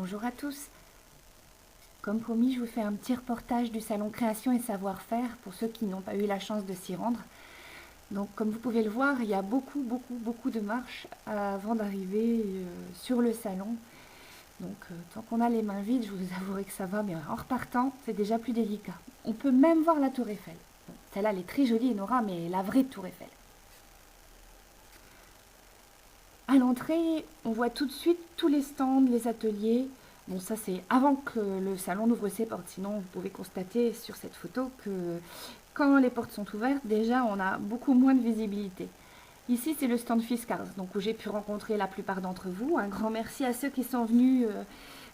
Bonjour à tous. Comme promis, je vous fais un petit reportage du salon Création et Savoir-faire pour ceux qui n'ont pas eu la chance de s'y rendre. Donc comme vous pouvez le voir, il y a beaucoup de marches avant d'arriver sur le salon. Donc tant qu'on a les mains vides, je vous avouerai que ça va, mais en repartant, c'est déjà plus délicat. On peut même voir la tour Eiffel. Bon, celle-là, elle est très jolie, Nora, mais la vraie tour Eiffel. À l'entrée, on voit tout de suite tous les stands, les ateliers. Bon, ça c'est avant que le salon n'ouvre ses portes. Sinon, vous pouvez constater sur cette photo que quand les portes sont ouvertes, déjà on a beaucoup moins de visibilité. Ici, c'est le stand Fiskars, donc où j'ai pu rencontrer la plupart d'entre vous. Un grand merci à ceux qui sont venus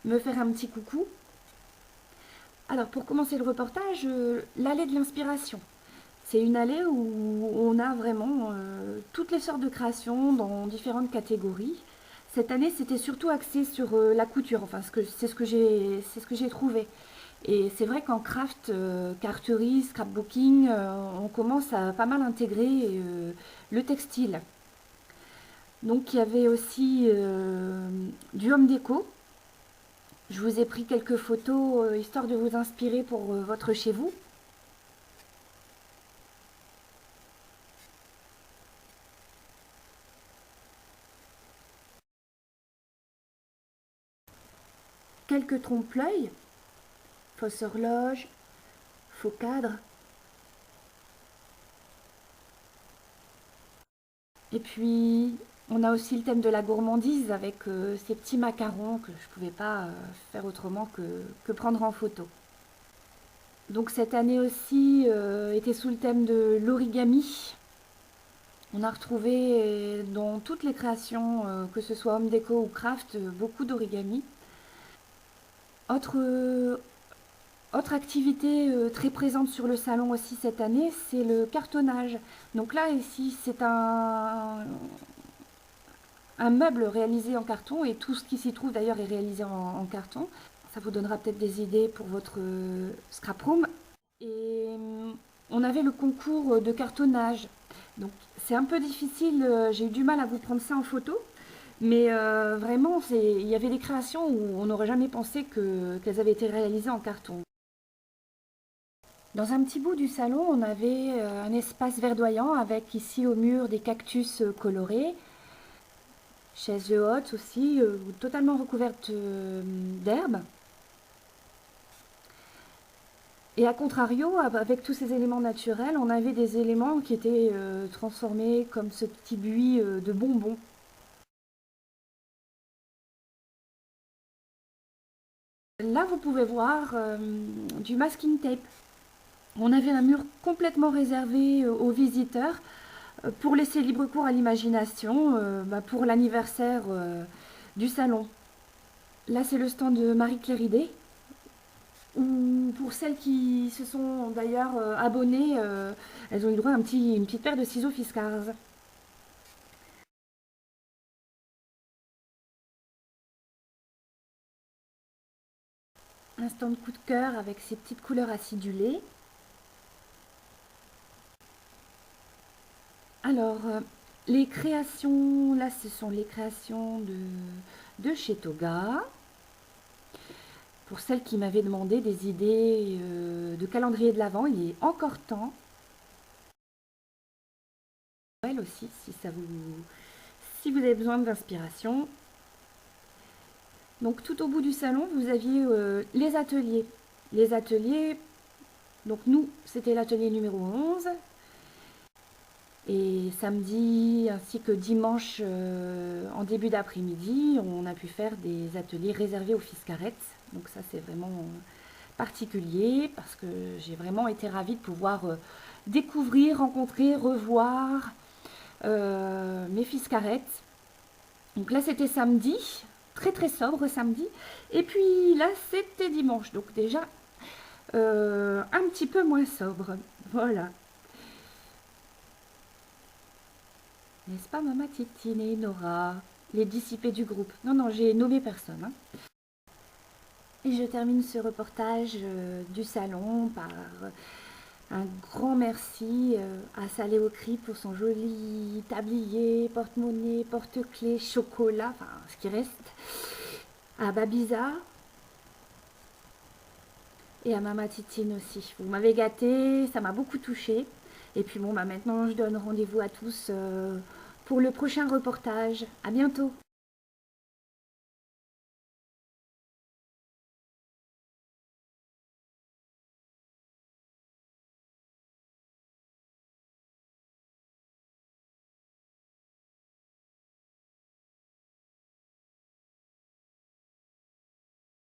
me faire un petit coucou. Alors, pour commencer le reportage, l'allée de l'inspiration. C'est une allée où on a vraiment toutes les sortes de créations dans différentes catégories. Cette année, c'était surtout axé sur la couture, enfin c'est ce que j'ai trouvé. Et c'est vrai qu'en craft, carterie, scrapbooking, on commence à pas mal intégrer le textile. Donc il y avait aussi du home déco. Je vous ai pris quelques photos histoire de vous inspirer pour votre chez vous. Quelques trompe-l'œil, fausses horloges, faux cadres. Et puis, on a aussi le thème de la gourmandise avec ces petits macarons que je ne pouvais pas faire autrement que prendre en photo. Donc cette année aussi était sous le thème de l'origami. On a retrouvé dans toutes les créations, que ce soit home déco ou craft, beaucoup d'origami. Autre, autre activité très présente sur le salon aussi cette année, c'est le cartonnage. Donc là, ici, c'est un meuble réalisé en carton et tout ce qui s'y trouve d'ailleurs est réalisé en carton. Ça vous donnera peut-être des idées pour votre scrap room. Et on avait le concours de cartonnage. Donc c'est un peu difficile, j'ai eu du mal à vous prendre ça en photo. Mais vraiment, il y avait des créations où on n'aurait jamais pensé qu'elles avaient été réalisées en carton. Dans un petit bout du salon, on avait un espace verdoyant avec ici au mur des cactus colorés, chaises hautes aussi, totalement recouvertes d'herbe. Et à contrario, avec tous ces éléments naturels, on avait des éléments qui étaient transformés comme ce petit buis de bonbons. Là, vous pouvez voir du masking tape. On avait un mur complètement réservé aux visiteurs pour laisser libre cours à l'imagination pour l'anniversaire du salon. Là, c'est le stand de Marie-Claire Idé. Ou pour celles qui se sont d'ailleurs abonnées, elles ont eu droit à une petite paire de ciseaux Fiskars. Un stand coup de cœur avec ses petites couleurs acidulées. Alors, les créations, là, ce sont les créations de chez Toga. Pour celles qui m'avaient demandé des idées de calendrier de l'Avent, il est encore temps. Noël aussi, si vous avez besoin d'inspiration. Donc tout au bout du salon, vous aviez les ateliers. Les ateliers, donc nous, c'était l'atelier numéro 11. Et samedi ainsi que dimanche en début d'après-midi, on a pu faire des ateliers réservés aux fiscarettes. Donc ça c'est vraiment particulier parce que j'ai vraiment été ravie de pouvoir découvrir, rencontrer, revoir mes fiscarettes. Donc là c'était samedi, très sobre samedi. Et puis là c'était dimanche, donc déjà un petit peu moins sobre. Voilà. N'est-ce pas, Mama Titine et Nora, les dissipés du groupe? Non, non, j'ai nommé personne. Hein. Et je termine ce reportage du salon par un grand merci à Salé Cri pour son joli tablier, porte-monnaie, porte-clés, chocolat, enfin ce qui reste. à Babiza et à Mama Titine aussi. Vous m'avez gâté, ça m'a beaucoup touchée. Et puis bon, bah maintenant je donne rendez-vous à tous pour le prochain reportage. À bientôt.